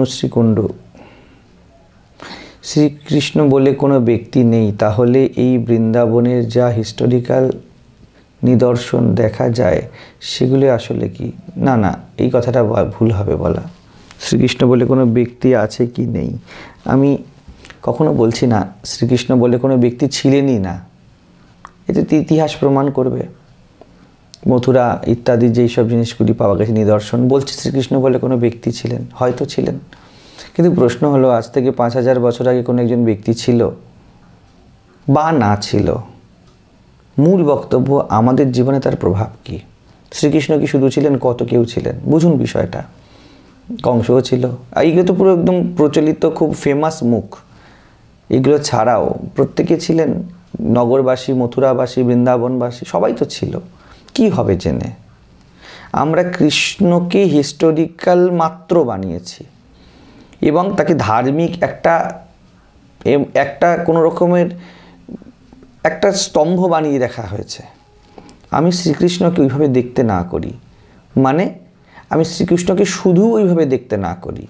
তনুশ্রীকুণ্ড, শ্রীকৃষ্ণ বলে কোনো ব্যক্তি নেই, তাহলে এই বৃন্দাবনের যা হিস্টোরিক্যাল নিদর্শন দেখা যায় সেগুলি আসলে কি? না না, এই কথাটা ভুল হবে বলা। শ্রীকৃষ্ণ বলে কোনো ব্যক্তি আছে কি নেই, আমি কখনো বলছি না শ্রীকৃষ্ণ বলে কোনো ব্যক্তি ছিলেনই না। এতে ইতিহাস প্রমাণ করবে। মথুরা ইত্যাদি যেই সব জিনিসগুলি পাওয়া গেছে নিদর্শন, বলছে শ্রীকৃষ্ণ বলে কোনো ব্যক্তি ছিলেন, হয়তো ছিলেন। কিন্তু প্রশ্ন হলো, আজ থেকে 5000 বছর আগে কোনো একজন ব্যক্তি ছিল বা না ছিল, মূল বক্তব্য আমাদের জীবনে তার প্রভাব কি? শ্রীকৃষ্ণ কি শুধু ছিলেন? কত কেউ ছিলেন, বুঝুন বিষয়টা। কংসও ছিল। এইগুলো তো পুরো একদম প্রচলিত খুব ফেমাস মুখ। এগুলো ছাড়াও প্রত্যেকে ছিলেন, নগরবাসী, মথুরাবাসী, বৃন্দাবনবাসী, সবাই তো ছিল। কি হবে জেনে? আমরা কৃষ্ণকে হিস্টোরিক্যাল মাত্র বানিয়েছি এবং তাকে ধার্মিক একটা কোনো রকমের একটা স্তম্ভ বানিয়ে রাখা হয়েছে। আমি শ্রীকৃষ্ণকে ওইভাবে দেখতে না করি, মানে আমি শ্রীকৃষ্ণকে শুধু ওইভাবে দেখতে না করি,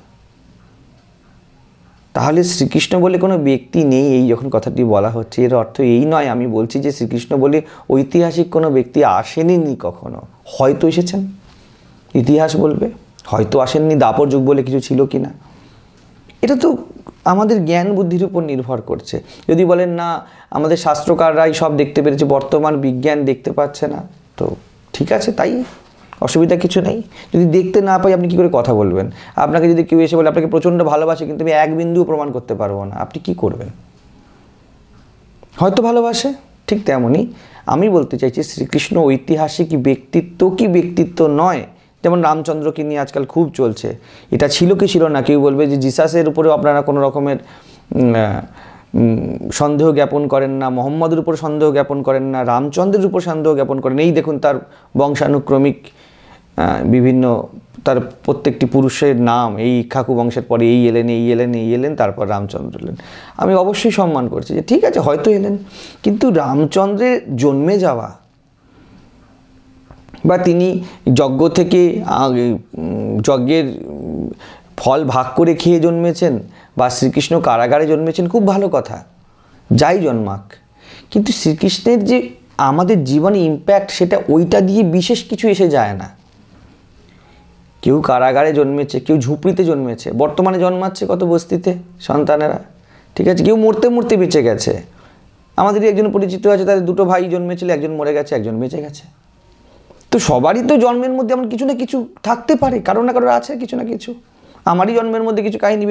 তাহলে শ্রীকৃষ্ণ বলে কোনো ব্যক্তি নেই এই যখন কথাটি বলা হচ্ছে, এর অর্থ এই নয় আমি বলছি যে শ্রীকৃষ্ণ বলে ঐতিহাসিক কোনো ব্যক্তি আসেনি কখনো। হয়তো এসেছেন, ইতিহাস বলবে, হয়তো আসেননি, দাপর যুগ বলে কিছু ছিল কি না। এটা তো আমাদের জ্ঞান বুদ্ধির উপর নির্ভর করছে। যদি বলেন না আমাদের শাস্ত্রকাররাই সব দেখতে পেরেছে, বর্তমান বিজ্ঞান দেখতে পাচ্ছে না, তো ঠিক আছে, তাই, অসুবিধা কিছু নেই। যদি দেখতে না পাই আপনি কী করে কথা বলবেন? আপনাকে যদি কেউ এসে বলে আপনাকে প্রচণ্ড ভালোবাসে কিন্তু আমি এক বিন্দুও প্রমাণ করতে পারবো না, আপনি কি করবেন? হয়তো ভালোবাসে। ঠিক তেমনই আমি বলতে চাইছি শ্রীকৃষ্ণ ঐতিহাসিক ব্যক্তিত্ব কি ব্যক্তিত্ব নয়। যেমন রামচন্দ্রকে নিয়ে আজকাল খুব চলছে, এটা ছিল কি ছিল না। কেউ বলবে যে জিসাসের উপরেও আপনারা কোনো রকমের সন্দেহ জ্ঞাপন করেন না, মোহাম্মদের উপর সন্দেহ জ্ঞাপন করেন না, রামচন্দ্রের উপর সন্দেহ জ্ঞাপন করেন। এই দেখুন তার বংশানুক্রমিক বিভিন্ন তার প্রত্যেকটি পুরুষের নাম, এই ইক্ষ্বাকু বংশের পরে এই এলেন, এই এলেন, এই এলেন, তারপর রামচন্দ্র এলেন। আমি অবশ্যই সম্মান করছি যে ঠিক আছে হয়তো এলেন, কিন্তু রামচন্দ্রের জন্মে যাওয়া বা তিনি যজ্ঞ থেকে যজ্ঞের ফল ভাগ করে খেয়ে জন্মেছেন বা শ্রীকৃষ্ণ কারাগারে জন্মেছেন, খুব ভালো কথা, যাই জন্মাক। কিন্তু শ্রীকৃষ্ণের যে আমাদের জীবনে ইম্প্যাক্ট, সেটা ওইটা দিয়ে বিশেষ কিছু এসে যায় না। কেউ কারাগারে জন্মেছে, কেউ ঝুপড়িতে জন্মেছে, বর্তমানে জন্মাচ্ছে কত বস্তিতে সন্তানেরা, ঠিক আছে। কেউ মরতে মরতে বেঁচে গেছে। আমাদেরই একজন পরিচিত আছে, তাদের 2 ভাই জন্মেছিল, একজন মরে গেছে, একজন বেঁচে গেছে। তো সবারই তো জন্মের মধ্যে এমন কিছু না কিছু থাকতে পারে, কারো না কারোর আছে কিছু না কিছু। আমারই জন্মের মধ্যে কিছু কাহিনী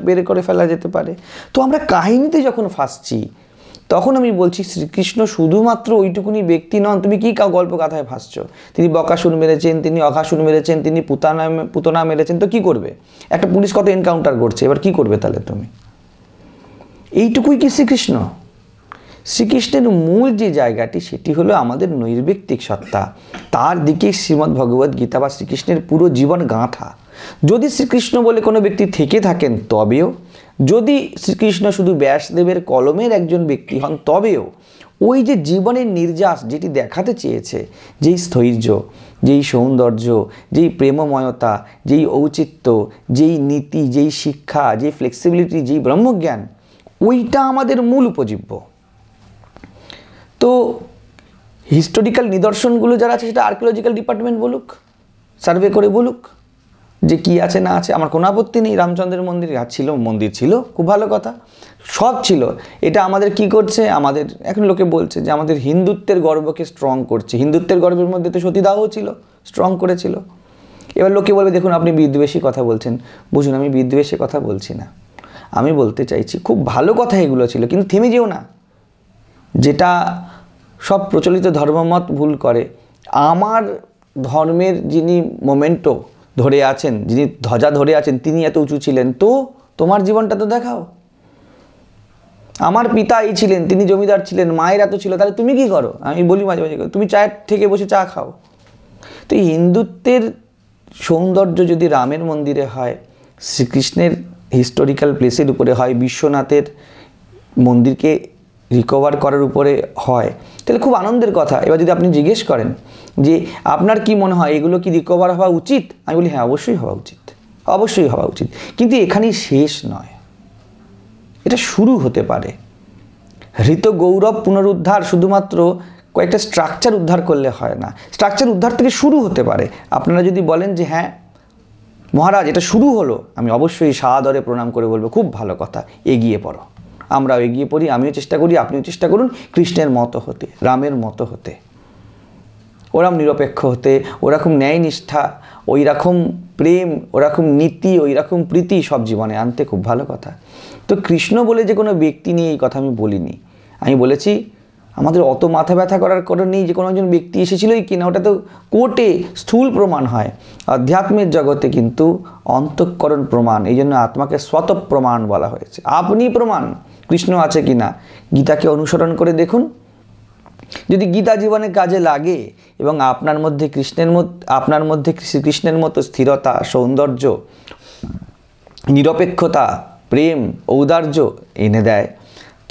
বের করে ফেলা যেতে পারে। তো আমরা কাহিনীতে যখন ফাঁসছি, তখন আমি বলছি শ্রীকৃষ্ণ শুধুমাত্র ওইটুকুনি ব্যক্তি নন। তুমি কি গল্প কথায় ফাঁসছ? তিনি বকাসুর মেরেছেন, তিনি অঘাসুর মেরেছেন, তিনি পুতনা মেরেছেন, তো কি করবে? একটা পুলিশ কত এনকাউন্টার করছে, এবার কি করবে তাহলে তুমি? এইটুকুই কি শ্রীকৃষ্ণ? শ্রীকৃষ্ণের মূল যে জায়গাটি, সেটি হলো আমাদের নৈর্ব্যক্তিক সত্তা। তার দিকে শ্রীমদ্ ভগবদ্ গীতা বা শ্রীকৃষ্ণের পুরো জীবন গাঁথা। যদি শ্রীকৃষ্ণ বলে কোনো ব্যক্তি থেকে থাকেন তবেও, যদি শ্রীকৃষ্ণ শুধু ব্যাসদেবের কলমের একজন ব্যক্তি হন তবেও, ওই যে জীবনের নির্যাস যেটি দেখাতে চেয়েছে, যেই স্থৈর্য, যেই সৌন্দর্য, যেই প্রেমময়তা, যেই ঔচিত্য, যেই নীতি, যেই শিক্ষা, যেই ফ্লেক্সিবিলিটি, যেই ব্রহ্মজ্ঞান, ওইটা আমাদের মূল উপজীব্য। তো হিস্টোরিক্যাল নিদর্শনগুলো যারা আছে, সেটা আর্কিওলজিক্যাল ডিপার্টমেন্ট বলুক, সার্ভে করে বলুক যে কি আছে না আছে, আমার কোনো আপত্তি নেই। রামচন্দ্রের মন্দির ছিল, খুব ভালো কথা, সব ছিল। এটা আমাদের কি করছে? আমাদের এখন লোকে বলছে যে আমাদের হিন্দুত্বের গর্বকে স্ট্রং করছে। হিন্দুত্বের গর্বের মধ্যে তো সতীদাহও ছিল, স্ট্রং করেছিল। এবার লোকে বলবে দেখুন আপনি বিদ্বেষী কথা বলছেন। বুঝুন, আমি বিদ্বেষী কথা বলছি না, আমি বলতে চাইছি খুব ভালো কথা এগুলো ছিল, কিন্তু থেমে যেও না। যেটা সব প্রচলিত ধর্মমত ভুল করে, আমার ধর্মের যিনি মোমেন্টো ধরে আছেন, যিনি ধ্বজা ধরে আছেন, তিনি এত উঁচু ছিলেন, তো তোমার জীবনটা তো দেখাও। আমার পিতা এই ছিলেন, তিনি জমিদার ছিলেন, মায়ের এত ছিল, তাহলে তুমি কি করো? আমি বলি মাঝে মাঝে, তুমি চায়ের থেকে বসে চা খাও। তো এই হিন্দুত্বের সৌন্দর্য যদি রামের মন্দিরে হয়, শ্রীকৃষ্ণের হিস্টোরিক্যাল প্লেসের উপরে হয়, বিশ্বনাথের মন্দিরকে রিকভার করার উপরে হয়, তাহলে খুব আনন্দের কথা। এবার যদি আপনি জিজ্ঞেস করেন যে আপনার কি মনে হয় এগুলো কি রিকভার হওয়া উচিত, আমি বলি হ্যাঁ, অবশ্যই হওয়া উচিত। অবশ্যই হওয়া উচিত, কিন্তু এখানেই শেষ নয়, এটা শুরু হতে পারে। হৃত গৌরব পুনরুদ্ধার শুধুমাত্র কয়েকটা স্ট্রাকচার উদ্ধার করলে হয় না, স্ট্রাকচার উদ্ধার থেকে শুরু হতে পারে। আপনারা যদি বলেন যে হ্যাঁ মহারাজ এটা শুরু হলো, আমি অবশ্যই সাদরে প্রণাম করে বলবো খুব ভালো কথা, এগিয়ে পড়ো। আমরাও এগিয়ে পড়ি, আমিও চেষ্টা করি, আপনিও চেষ্টা করুন কৃষ্ণের মতো হতে, রামের মতো হতে, ওরকম নিরপেক্ষ হতে, ওরকম ন্যায় নিষ্ঠা, ওই রকম প্রেম, ওরকম নীতি, ওই রকম প্রীতি সব জীবনে আনতে, খুব ভালো কথা। তো কৃষ্ণ বলে যে কোনো ব্যক্তি নিয়ে এই কথা আমি বলিনি, আমি বলেছি আমাদের অত মাথা ব্যথা করার কারণ নেই যে কোনো একজন ব্যক্তি এসেছিলই কিনা, ওটা তো কোর্টে স্থূল প্রমাণ হয়। আধ্যাত্মের জগতে কিন্তু অন্তঃকরণ প্রমাণ, এই জন্য আত্মাকে স্বত প্রমাণ বলা হয়েছে। আপনি প্রমাণ কৃষ্ণ আছে কিনা, গীতাকে অনুসরণ করে দেখুন। যদি গীতা জীবনে কাজে লাগে এবং আপনার মধ্যে শ্রীকৃষ্ণের মতো স্থিরতা, সৌন্দর্য, নিরপেক্ষতা, প্রেম, ঔদার্য এনে দেয়,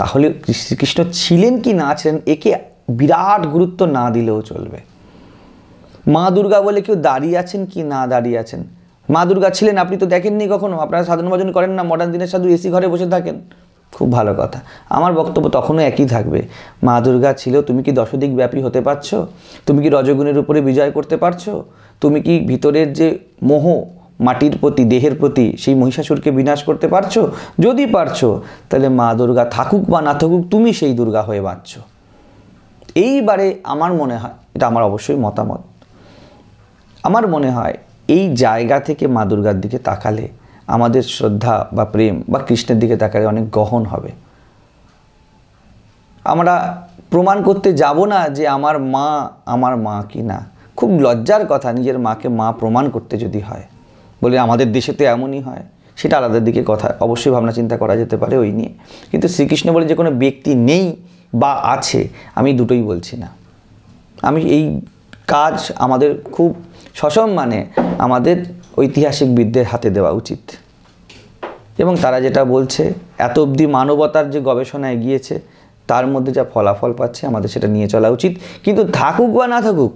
তাহলে শ্রীকৃষ্ণ ছিলেন কি না ছিলেন একে বিরাট গুরুত্ব না দিলেও চলবে। মা দুর্গা বলে কেউ দাঁড়িয়ে আছেন কি না দাঁড়িয়ে আছেন, মা দুর্গা ছিলেন, আপনি তো দেখেননি কখনো, আপনারা সাধন ভজন করেন না, মডার্ন দিনের সাধু এসি ঘরে বসে থাকেন, খুব ভালো কথা। আমার বক্তব্য তখনও একই থাকবে, মা দুর্গা ছিল, তুমি কি দশদিক ব্যাপী হতে পারছো? তুমি কি রজগুণের উপরে বিজয় করতে পারছো? তুমি কি ভিতরের যে মোহ, মাটির প্রতি, দেহের প্রতি, সেই মহিষাসুরকে বিনাশ করতে পারছো? যদি পারছো তাহলে মা দুর্গা থাকুক বা না থাকুক, তুমি সেই দুর্গা হয়ে বাঁচছো। এইবারে আমার মনে হয়, এটা আমার অবশ্যই মতামত, আমার মনে হয় এই জায়গা থেকে মা দুর্গার দিকে তাকালে আমাদের শ্রদ্ধা বা প্রেম বা কৃষ্ণের দিকে তাকালে অনেক গহন হবে। আমরা প্রমাণ করতে যাব না যে আমার মা কি না। খুব লজ্জার কথা নিজের মাকে মা প্রমাণ করতে যদি হয়, বলে আমাদের দেশে তো এমনই হয়, সেটা আলাদা দিকে কথা, অবশ্যই ভাবনা চিন্তা করা যেতে পারে ওই নিয়ে। কিন্তু শ্রীকৃষ্ণ বলে যে কোনো ব্যক্তি নেই বা আছে, আমি দুটোই বলছি না। আমি এই কাজ আমাদের খুব সসম্মানে আমাদের ঐতিহাসিকবিদদের হাতে দেওয়া উচিত, এবং তারা যেটা বলছে এত অবধি মানবতার যে গবেষণা এগিয়েছে তার মধ্যে যা ফলাফল পাচ্ছে আমাদের সেটা নিয়ে চলা উচিত। কিন্তু থাকুক বা না থাকুক,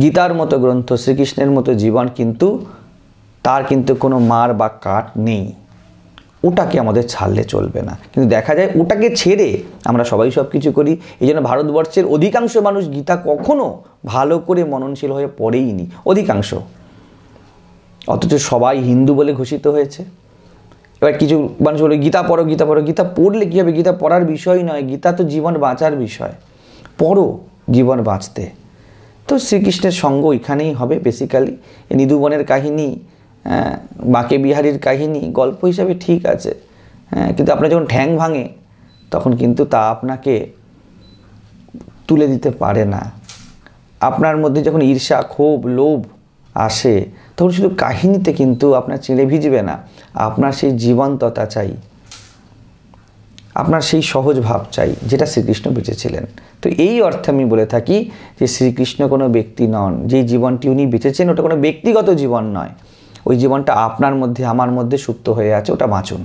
গীতার মতো গ্রন্থ, শ্রীকৃষ্ণের মতো জীবন কিন্তু তার কিন্তু কোনো মার বা কাট নেই, ওটাকে আমাদের ছাড়লে চলবে না। কিন্তু দেখা যায় ওটাকে ছেড়ে আমরা সবাই সব কিছু করি। এই জন্য ভারতবর্ষের অধিকাংশ মানুষ গীতা কখনো ভালো করে মননশীল হয়ে পড়েইনি, অধিকাংশ, অথচ সবাই হিন্দু বলে ঘোষিত হয়েছে। এবার কিছু মানুষ বলে গীতা পড়ো, গীতা পড়ো, গীতা পড়লে কী হবে? গীতা পড়ার বিষয় নয়, গীতা তো জীবন বাঁচার বিষয়, পড়ো জীবন বাঁচতে। তো শ্রীকৃষ্ণের সঙ্গ ওইখানেই হবে বেসিক্যালি। নিধুবনের কাহিনী, বাঁকে বিহারীর কাহিনী গল্প হিসাবে ঠিক আছে, কিন্তু আপনার যখন ঠ্যাং ভাঙে তখন কিন্তু তা আপনাকে তুলে দিতে পারে না। আপনার মধ্যে যখন ঈর্ষা, ক্ষোভ, লোভ আসে তখন শুধু কাহিনীতে কিন্তু আপনার চিড়ে ভিজবে না, আপনার সেই জীবন্ততা চাই, আপনার সেই সহজ ভাব চাই যেটা শ্রীকৃষ্ণ বেঁচেছিলেন। তো এই অর্থে আমি বলে থাকি যে শ্রীকৃষ্ণ কোনো ব্যক্তি নন, যেই জীবনটি উনি বেঁচেছেন ওটা কোনো ব্যক্তিগত জীবন নয়, ওই জীবনটা আপনার মধ্যে আমার মধ্যে সুপ্ত হয়ে আছে, ওটা বাঁচুন।